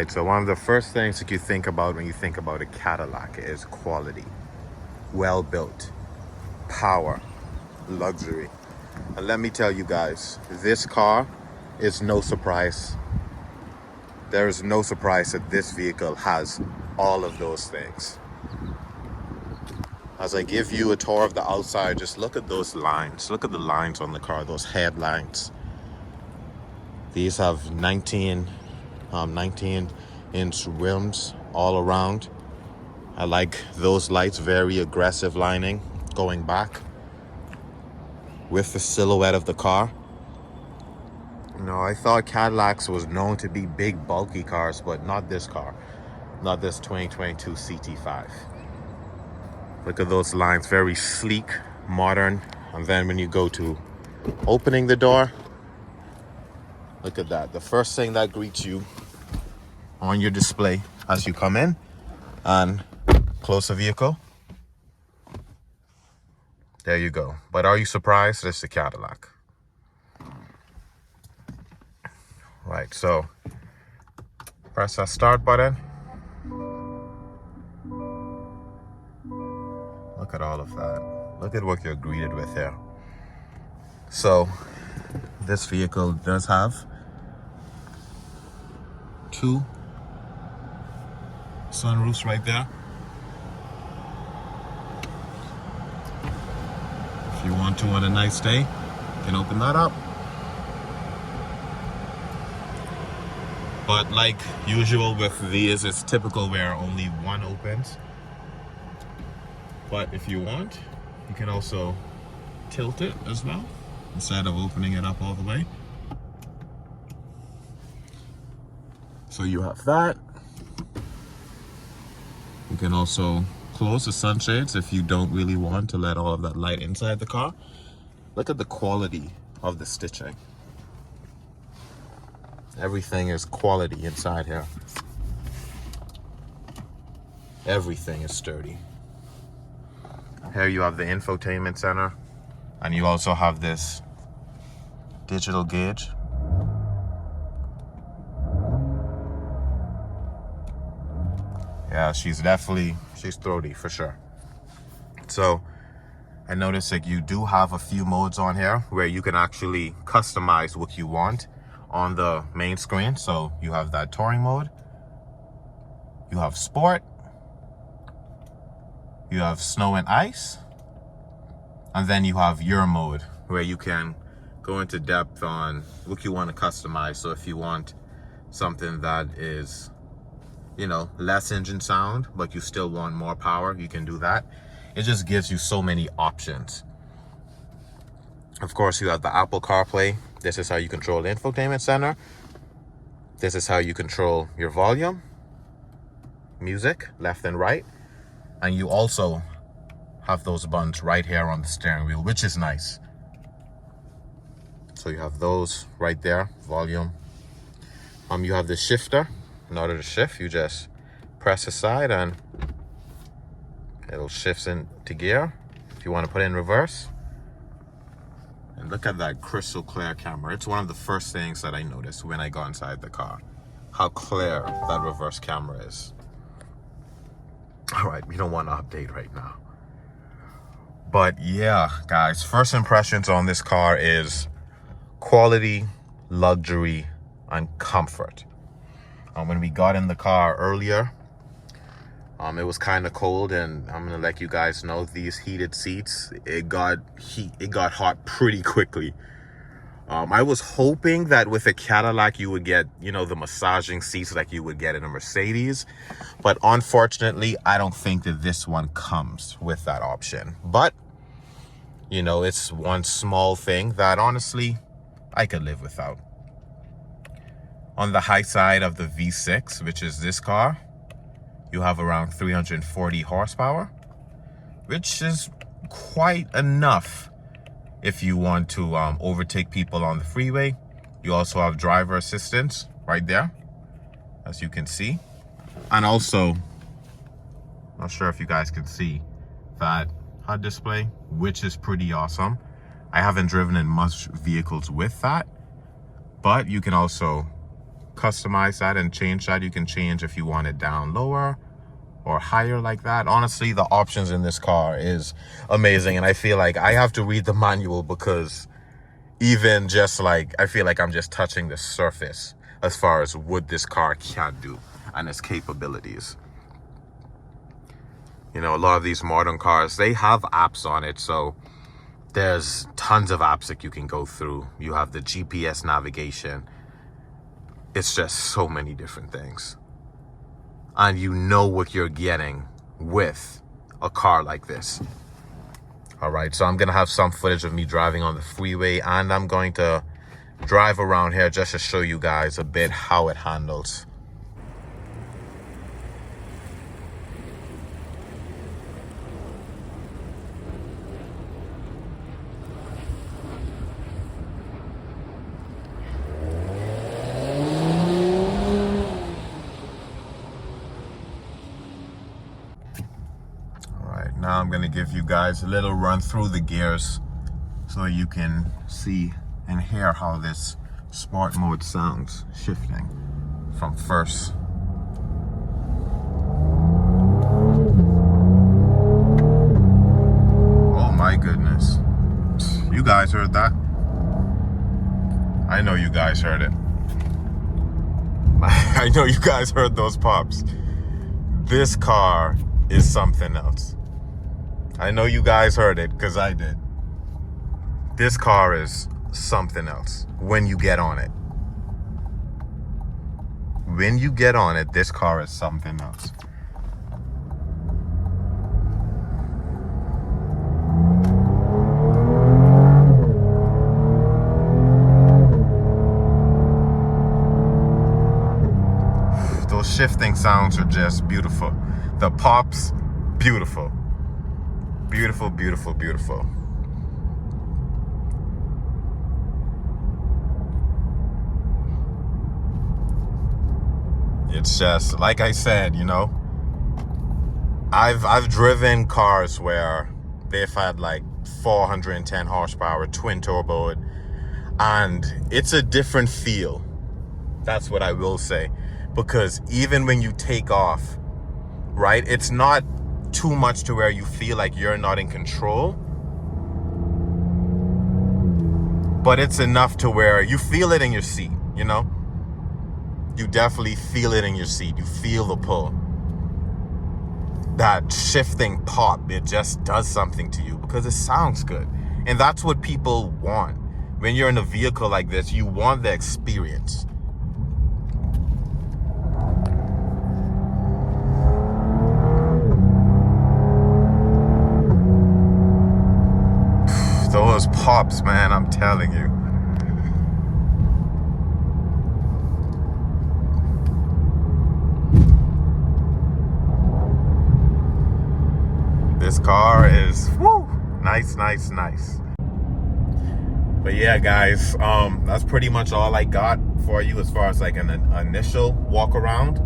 right, so one of the first things that you think about when you think about a Cadillac is quality. Well built, power, luxury. And let me tell you guys, this car is no surprise. There is no surprise that this vehicle has all of those things. As I give you a tour of the outside, just look at those lines. Look at the lines on the car, those headlines. These have 19-inch rims all around. I like those lights, very aggressive lining going back with the silhouette of the car. You know, I thought Cadillacs was known to be big, bulky cars, but not this car. Not this 2022 CT5. Look at those lines, very sleek, modern. And then when you go to opening the door, look at that. The first thing that greets you on your display as you come in and close the vehicle. There you go. But are you surprised? It's a Cadillac. Right, so press that start button. Look at all of that. Look at what you're greeted with here. So this vehicle does have 2 sunroofs right there. If you want to on a nice day, you can open that up. But like usual with these, it's typical where only one opens. But if you want, you can also tilt it as well, instead of opening it up all the way. So you have that. You can also close the sunshades if you don't really want to let all of that light inside the car. Look at the quality of the stitching. Everything is quality inside here. Everything is sturdy. Here you have the infotainment center, and you also have this digital gauge. Yeah, she's throaty for sure. So I noticed that you do have a few modes on here where you can actually customize what you want on the main screen. So you have that touring mode, you have sport, you have snow and ice, and then you have your mode where you can go into depth on what you want to customize. So if you want something that is, you know, less engine sound, but you still want more power, you can do that. It just gives you so many options. Of course, you have the Apple CarPlay. This is how you control the infotainment center. This is how you control your volume, music, left and right. And you also have those buttons right here on the steering wheel, which is nice. So you have those right there, volume. You have the shifter. In order to shift, you just press aside and it'll shift into gear. If you want to put it in reverse. And look at that crystal clear camera. It's one of the first things that I noticed when I got inside the car. How clear that reverse camera is. All right, we don't want to update right now. But yeah, guys, first impressions on this car is quality, luxury, and comfort. When we got in the car earlier, it was kind of cold, and I'm gonna let you guys know these heated seats, it got hot pretty quickly. I was hoping that with a Cadillac you would get, you know, the massaging seats like you would get in a Mercedes, but unfortunately I don't think that this one comes with that option. But you know, it's one small thing that honestly I could live without. On the high side of the V6, which is this car, you have around 340 horsepower, which is quite enough if you want to overtake people on the freeway. You also have driver assistance right there, as you can see. And also, not sure if you guys can see that HUD display, which is pretty awesome. I haven't driven in much vehicles with that, but you can also customize that and change that. You can change if you want it down lower or higher like that. Honestly, the options in this car is amazing, and I feel like I have to read the manual because even just like I feel like I'm just touching the surface as far as what this car can do and its capabilities. You know, a lot of these modern cars, they have apps on it, so there's tons of apps that you can go through. You have the GPS navigation. It's just so many different things. And you know what you're getting with a car like this. All right, so I'm going to have some footage of me driving on the freeway, and I'm going to drive around here just to show you guys a bit how it handles. Now I'm going to give you guys a little run through the gears so you can see and hear how this sport mode sounds shifting from first. Oh my goodness. You guys heard that? I know you guys heard it. I know you guys heard those pops. This car is something else. I know you guys heard it because I did. This car is something else when you get on it. When you get on it, this car is something else. Those shifting sounds are just beautiful. The pops, beautiful. Beautiful, beautiful, beautiful. It's just, like I said, you know, I've driven cars where they've had like 410 horsepower, twin turbo, and it's a different feel. That's what I will say. Because even when you take off, right, it's not too much to where you feel like you're not in control, but it's enough to where you feel it in your seat, you know? You definitely feel it in your seat. You feel the pull. That shifting pop, it just does something to you because it sounds good. And that's what people want. When you're in a vehicle like this, you want the experience. Those pops, man, I'm telling you. This car is, woo, nice, nice, nice. But yeah, guys, that's pretty much all I got for you as far as like an initial walk around.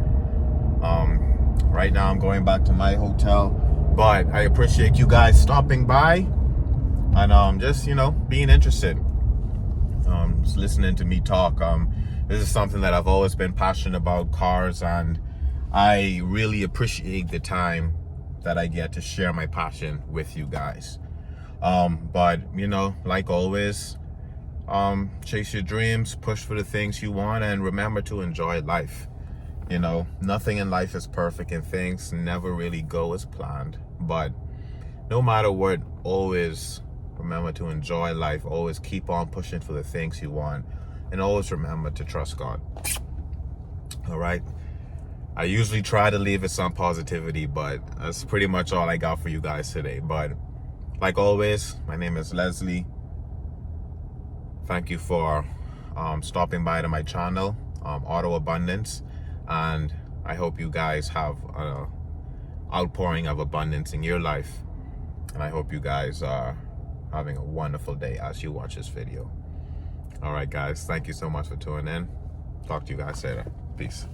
Right now I'm going back to my hotel, but I appreciate you guys stopping by. And just, you know, being interested, just listening to me talk. This is something that I've always been passionate about, cars, and I really appreciate the time that I get to share my passion with you guys. But, you know, like always, chase your dreams, push for the things you want, and remember to enjoy life. You know, nothing in life is perfect, and things never really go as planned. But no matter what, always remember to enjoy life. Always keep on pushing for the things you want, and always remember to trust God. All right. I usually try to leave it some positivity, but that's pretty much all I got for you guys today. But like always, my name is Leslie. Thank you for stopping by to my channel, Auto Abundance, and I hope you guys have an outpouring of abundance in your life, and I hope you guys are having a wonderful day as you watch this video. All right, guys, thank you so much for tuning in. Talk to you guys later. Peace.